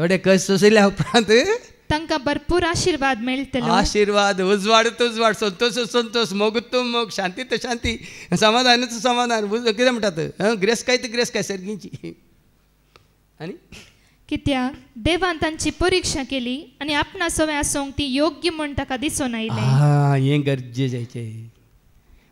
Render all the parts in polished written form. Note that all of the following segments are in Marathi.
थोडे कष्ट सोसिल्ल्या उपरांत तांकां भरपूर आशीर्वाद मेळटलो. आशीर्वाद, उजवाड तो उजवाड, संतोष तो संतोष, मोग तो मोग, शांती तो शांती, समाधान तो समाधान, कितें म्हणटात ग्रेस्काय ती ग्रेस्काय सर्गीची. आनी कित्याक देवान तांची परीक्षा केली आनी आपणा सवय आसूंक ती योग्य म्हूण ताका दिसून आयलें. हें गरजेचें.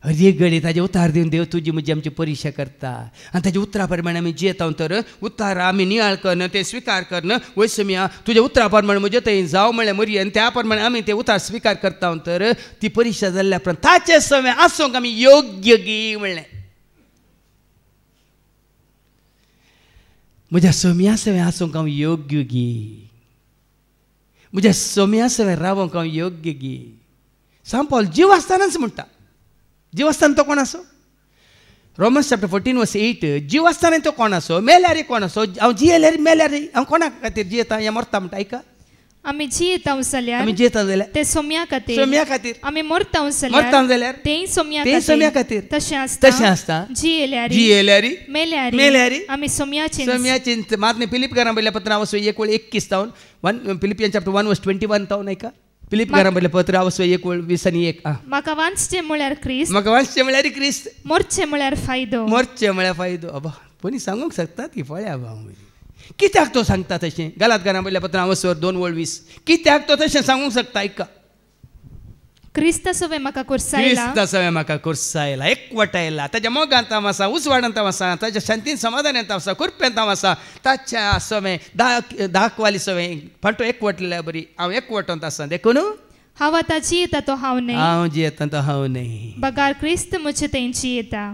हर एक घडी ताजे उतार दिवन देव तुजी म्हजी आमची परीक्षा करता आनी ताच्या उतरा प्रमाणे आमी जियेता तर उतार आमी नियाळ करन, ते स्विकार करन. वैसम्या तुज्या उतरा प्रमाणे म्हजे थंय जाव म्हणल्यार मरी आनी त्या प्रमाणे आमी ते उतार स्विकार करता तर ती परीक्षा जाल्ल्या उपरांत ताचे सवय आसूंक आमी योग्य गी म्हणलें. म्हज्या सोम्या सवय आसूंक हांव योग्य गी, म्हज्या सोम्या सवय रावंक हांव योग्य गी. सांग पॉल जीव आसतनाच म्हणटा. जीव आसतना तो कोण आसो? रोमन्स चॅप्टर 14:8 जीव आसतना तो कोण आसो, मेल्यार कोण आसो. हांव जियेल्यार मेल्यार हांव कोणा खातीर जियेता या मरता म्हणटा. ऐका, आमी जियेता जाल्यार आमी जियेता जाल्यार ते सोम्या खातीर, सोम्या खातीर. आमी मरता जाल्यार तेय सोम्या खातीर. तशें आसता जियेल्यार मेल्यार आमी सोम्याची. मात फिलिप घरां पयल्या पत्र आवस 1:21 फिलिपियन चॅप्टर 1:21 तावन. ऐका, फिलिप घरां पयल्या पत्र आवस 1:20 म्हाका वाचचें म्हळ्यार क्रिस्त, म्हाका वाचचें म्हळ्यार क्रिस्त, मरचें म्हळ्यार फायदो. मरचें म्हळ्यार फायदो. अबा कोणी सांगूंक शकतात की पळया भाव कित्याक तो सांगता तशें. गलात घरां पयल्या पत्र आवस 2:20 कित्याक तो तशें सांगूंक शकता. ऐका, क्रिस्त सवय म्हाका कुर्सायला, क्रिस्त सवय म्हाका कुर्सायला, एकवटायला. ताच्या मोगांत हांव आसा, उजवाडांत हांव आसा, ताच्या शांतीन समाधानांत हांव आसा, कृपेंत हांव आसा. ताच्या सवय दाखवाली सवय फांटो एकवटलेल्या बरी हांव एकवटोंत आसा. देखून हांव आतां जियेता तो हांव न्ही, हांव जियेता तो हांव न्ही, बगार क्रिस्त म्हजे थंय जियेता.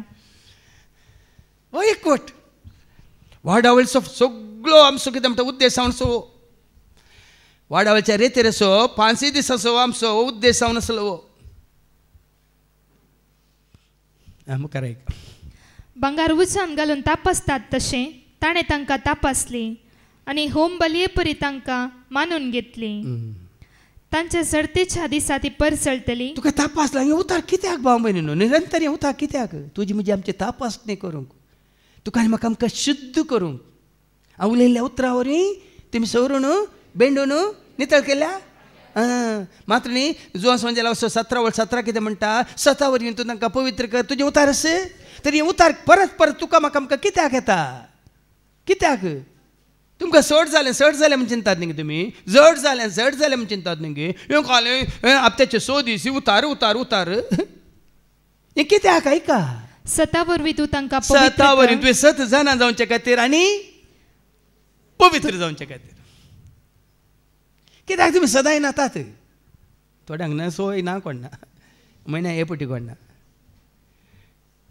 हो एकवट वाडावळीचो सगळो आमचो कितें म्हणटा उद्देश आमचो वाडावळच्या रेतीर असो 5 दीस असो आमचो उद्देश जावन आसलो. मुखार ऐक. बंगार उजान घालून तापसतात तशें ताणें तांकां तापसली आनी होम बलये परी तांकां मानून घेतली. तांच्या सर्तेच्या दिसा ती परसळटली. तुका तापासला हें उतार कित्याक भाव भयणीनो, निरंतर हें उतार कित्याक? तुजी म्हजी आमची तापासणी करूंक, तुका आनी म्हाका आमकां शुद्ध करूंक. हांव उलयल्ल्या उतरा वरी तुमी सवरून बेंडून नितळ केल्या. मात्र न्ही जुवां संजेला 17 कितें म्हणटा 7 वरी तूं तांकां पवित्र कर. तुजें उतार आस तरी उतार परत परत तुका म्हाका आमकां कित्याक येता? कित्याक? तुमकां सट जालें म्हण चिंतात न्ही तुमी, जड जालें म्हण चिंतात न्ही. हें खालें आपत्याचे 100 दीस उतार उतार उतार हें कित्याक? ऐका, 7 वरवीं तूं तांकां 7 वरी तुवें 7 जाणां जावचे खातीर आनी पवित्र जावचे खातीर. कित्याक तुमी सदां येनातात? थोड्यांक ना सोय ना कोण ना, म्हयन्या हे पटी कोण ना.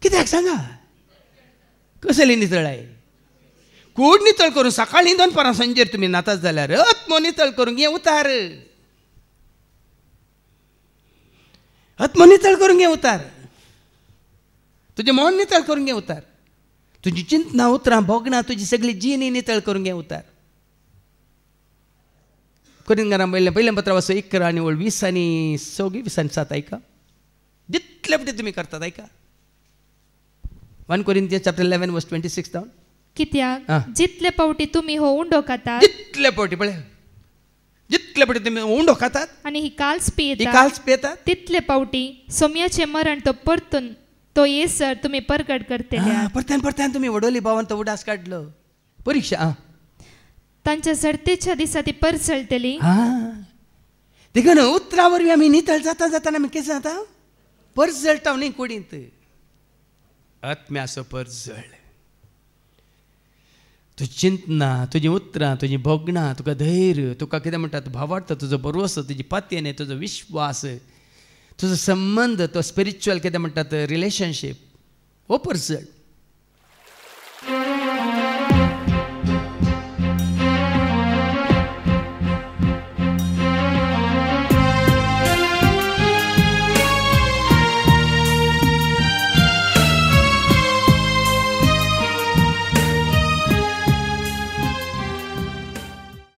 कित्याक सांगा? कसली नितळाय? कूड नितळ करून सकाळीं 2 परां संजेर तुमी नातात जाल्यार आत्मो नितळ करूंक हें उतार. आत्मो नितळ करूंक हें उतार. तुजें मन नितळ करूंक हें उतार. तुजी चिंतना उतरां भोगणां तुजी सगळी जिणी नितळ करूंक हें उतार. कोरिंथांकां पहिलें पत्र 11:20 आनी 26:7 ऐका. जितले पटी तुमी करतात ऐका. 1 Corinthians chapter 11:26 जावन. कित्याक जितले पावटी तुमी हो उंडो खातात, जितले पावटी पळय जितले पटी तुमी उंडो खातात आनी ही काल्स पियेतात तितले पावटी सोम्याचें मरण तो परतून तो येसर तुमी परगट करतले. परत्यान तुमी वडोली भावान तो उडास काडलो. परीक्षा तांच्या सर्तेच्या दिसा ती परसळटली. देखून उतरा वरवीं आमी नितळ जाता आमी कितें जाता? परजळटा न्ही कुडींत. आत्म्याचो परजळ. तुजी चिंतना, तुजीं उतरां, तुजीं भोगणां, तुका धैर्य, तुका कितें म्हणटात भावार्थ, तुजो भरवसो, तुजी पातयेने, तुजो विश्वास, तुजो संबंध, तो स्पिरिच्युअल कितें म्हणटात रिलेशनशीप, हो परजळ.